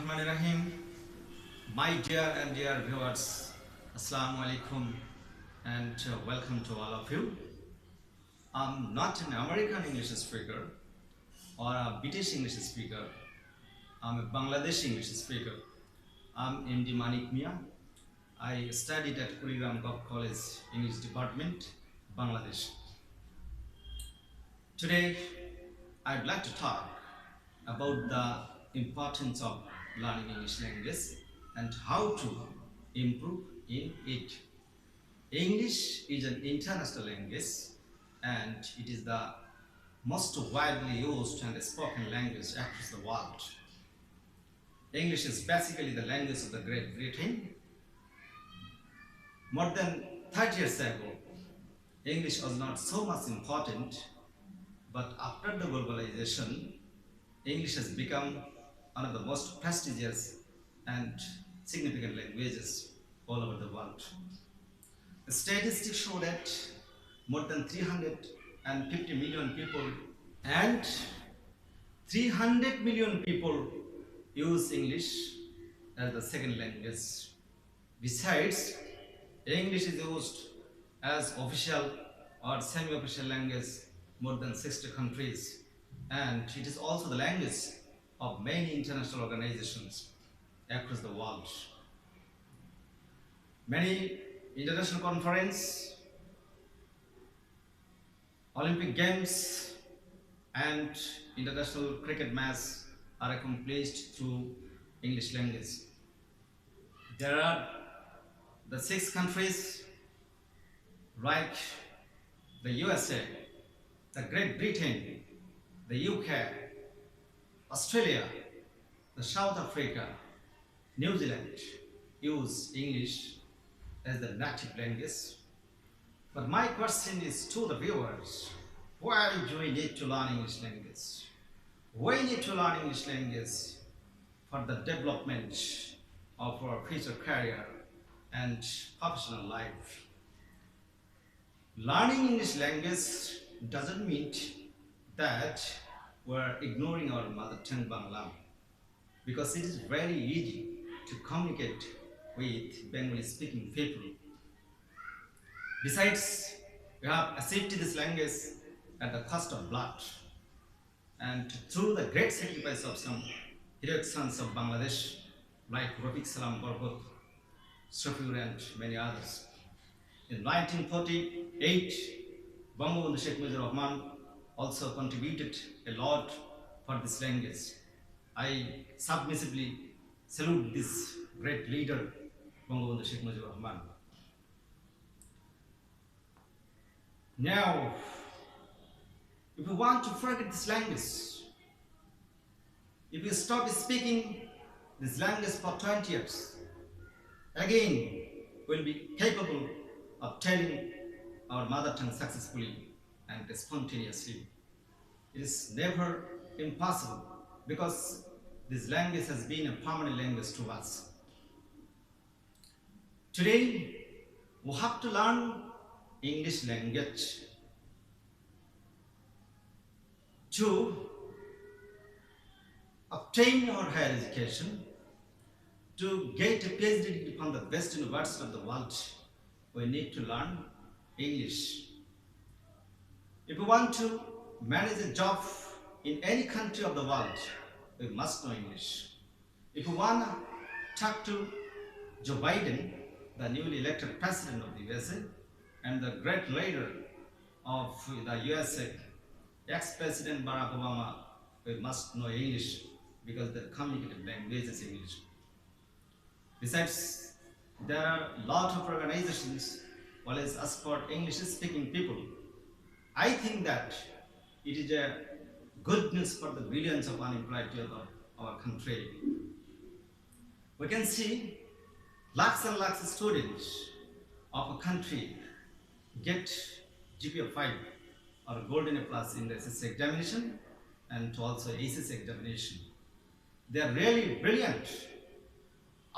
Bismillahirrahmanirrahim. My dear and dear viewers, Assalamu alaikum and welcome to all of you. I'm not an American English speaker or a British English speaker. I'm a Bangladeshi English speaker. I'm MD Manik Mia. I studied at Kurigram Gov College English Department, Bangladesh. Today, I'd like to talk about the importance of learning English language and how to improve in it. English is an international language and it is the most widely used and spoken language across the world. English is basically the language of the Great Britain. More than 30 years ago, English was not so much important, but after the globalization, English has become one of the most prestigious and significant languages all over the world. The statistics show that more than 350 million people and 300 million people use English as the second language. Besides, English is used as official or semi-official language more than 60 countries, and it is also the language of many international organizations across the world. Many international conferences, Olympic Games, and international cricket matches are accomplished through English language. There are the 6 countries like the USA, the Great Britain, the UK, Australia, the South Africa, New Zealand use English as the native language. But my question is to the viewers, why do we need to learn English language? We need to learn English language for the development of our future career and professional life. Learning English language doesn't mean that we're ignoring our mother tongue Bangla, because it is very easy to communicate with Bengali speaking people. Besides, we have achieved this language at the cost of blood and through the great sacrifice of some heroic sons of Bangladesh like Rafiq Salam Barkut, Shafur and many others. In 1948, Bangabandhu Sheikh Mujibur Rahman also contributed a lot for this language. I submissively salute this great leader, Bangabandhu Sheikh Mujibur Rahman. Now, if we want to forget this language, if we stop speaking this language for 20 years, again we'll be capable of telling our mother tongue successfully and spontaneously. It is never impossible because this language has been a permanent language to us. Today, we have to learn English language to obtain our higher education, to get a PhD degree from the best university of the world. We need to learn English. If we want to manage a job in any country of the world, we must know English. If we want to talk to Joe Biden, the newly elected president of the USA, and the great leader of the USA, ex-president Barack Obama, we must know English because the communicative language is English. Besides, there are a lot of organizations always ask for English-speaking people. I think that it is a good news for the billions of unemployed youth of our country. We can see lakhs and lakhs of students of a country get GPA 5 or golden A plus in the SSC examination and also ACC examination. They are really brilliant,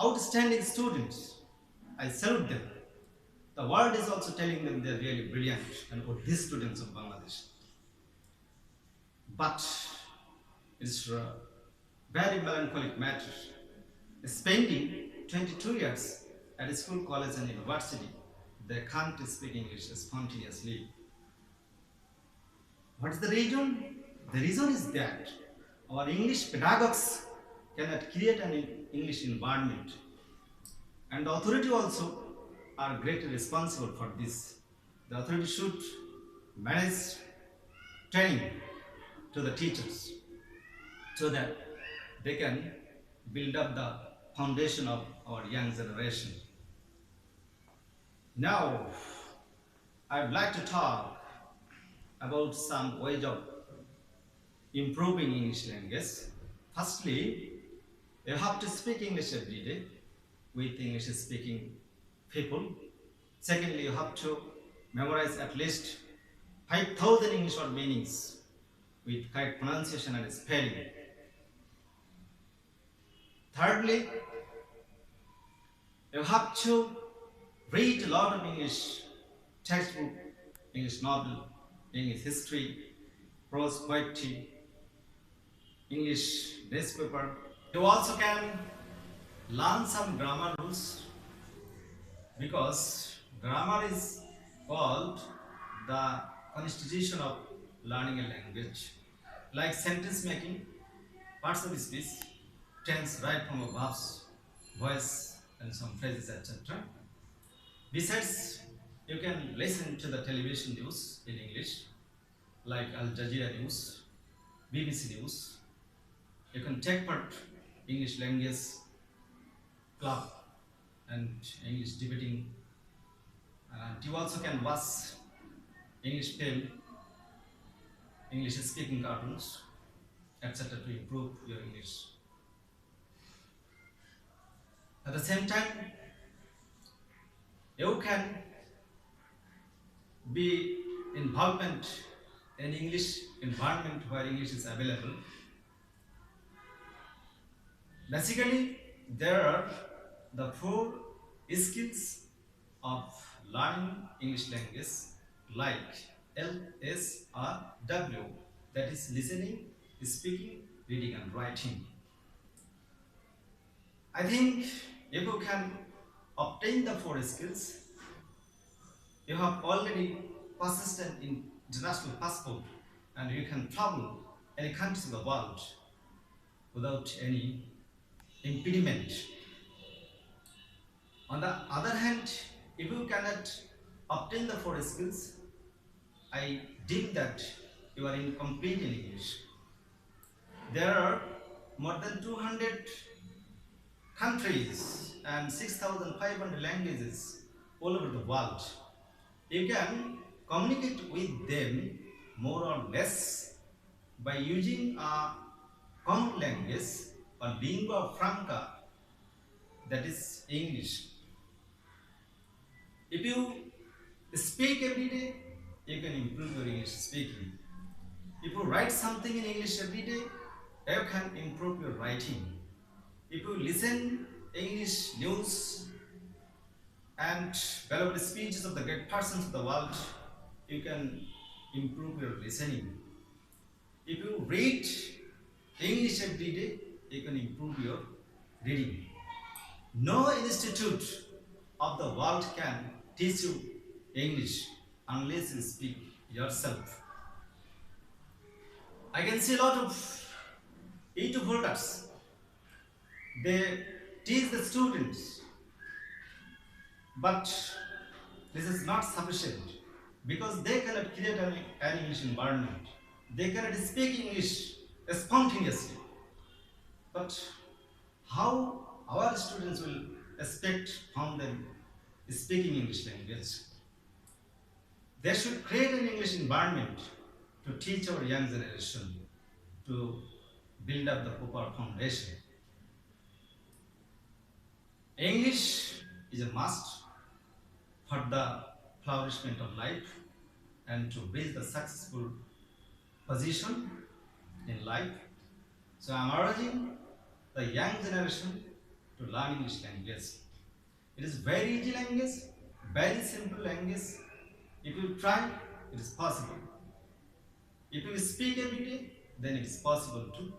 outstanding students. I salute them. The world is also telling them they are really brilliant and for these students of Bangladesh. But it's a very melancholic matter spending 22 years at school, college, and university, they can't speak English spontaneously. What is the reason? The reason is that our English pedagogues cannot create an English environment, and the authority also are greatly responsible for this. The authority should manage training to the teachers so that they can build up the foundation of our young generation. Now, I'd like to talk about some ways of improving English language. Firstly, you have to speak English every day with English speaking people. Secondly, you have to memorize at least 5,000 English word meanings with correct pronunciation and spelling. Thirdly, you have to read a lot of English textbook, English novel, English history, prose poetry, English newspaper. You also can learn some grammar rules because grammar is called the constitution of learning a language. Like sentence making, parts of speech, tense, right from verbs, voice, and some phrases, etc. Besides, you can listen to the television news in English, like Al Jazeera News, BBC News. You can take part English language club and English debating, and you also can watch English film, English speaking cartoons, etc. to improve your English. At the same time, you can be involvement in English environment where English is available. Basically, there are the four skills of learning English language, like LSRW, that is listening, speaking, reading, and writing. I think if you can obtain the four skills, you have already persistent in international passport and you can travel any countries in the world without any impediment. On the other hand, if you cannot obtain the four skills, I deem that you are incomplete in English. There are more than 200 countries and 6,500 languages all over the world. You can communicate with them more or less by using a common language or lingua franca, that is English. If you speak every day, you can improve your English speaking. If you write something in English every day, you can improve your writing. If you listen English news and valuable speeches of the great persons of the world, you can improve your listening. If you read English every day, you can improve your reading. No institute of the world can teach you English unless you speak yourself. I can see a lot of YouTube holders. They teach the students, but this is not sufficient because they cannot create an English environment. They cannot speak English spontaneously. But how our students will expect from them speaking English language? They should create an English environment to teach our young generation to build up the proper foundation. English is a must for the flourishment of life and to reach the successful position in life. So I am urging the young generation to learn English language. It is very easy language, very simple language. If you try, it is possible. If you speak every day, then it is possible to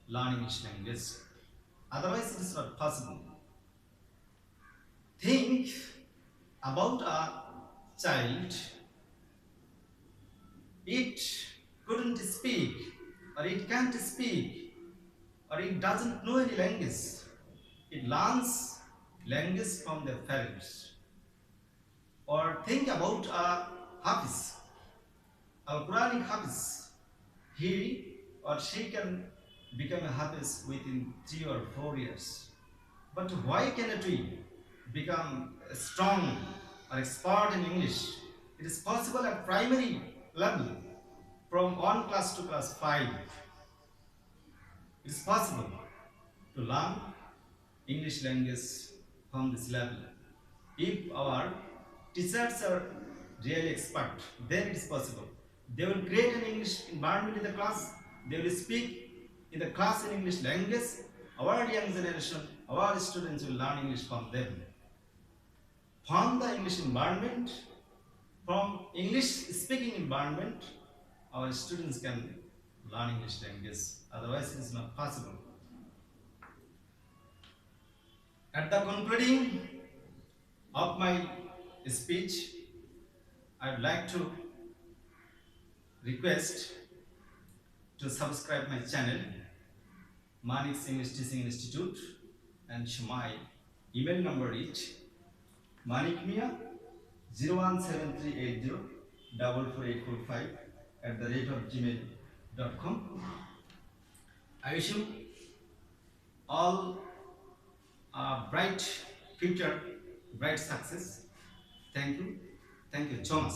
learn English language. Otherwise, it is not possible. Think about a child. It couldn't speak, or it can't speak, or it doesn't know any language. It learns language from their parents. Or think about a Hafiz, a Quranic Hafiz. He or she can become a Hafiz within 3 or 4 years. But why cannot we become strong or expert in English? It is possible at primary level from 1 class to class 5. It is possible to learn English language from this level. If our teachers are really expert, then it is possible. They will create an English environment in the class. They will speak in the class in English language. Our young generation, our students will learn English from them. From the English environment, from English speaking environment, our students can learn English language. Otherwise, it is not possible. At the concluding of my speech, I would like to request to subscribe my channel, Manik's English Teaching Institute, and my email number is manikmia01730448445@gmail.com. I wish you all a bright future, bright success. Thank you. Thank you so much.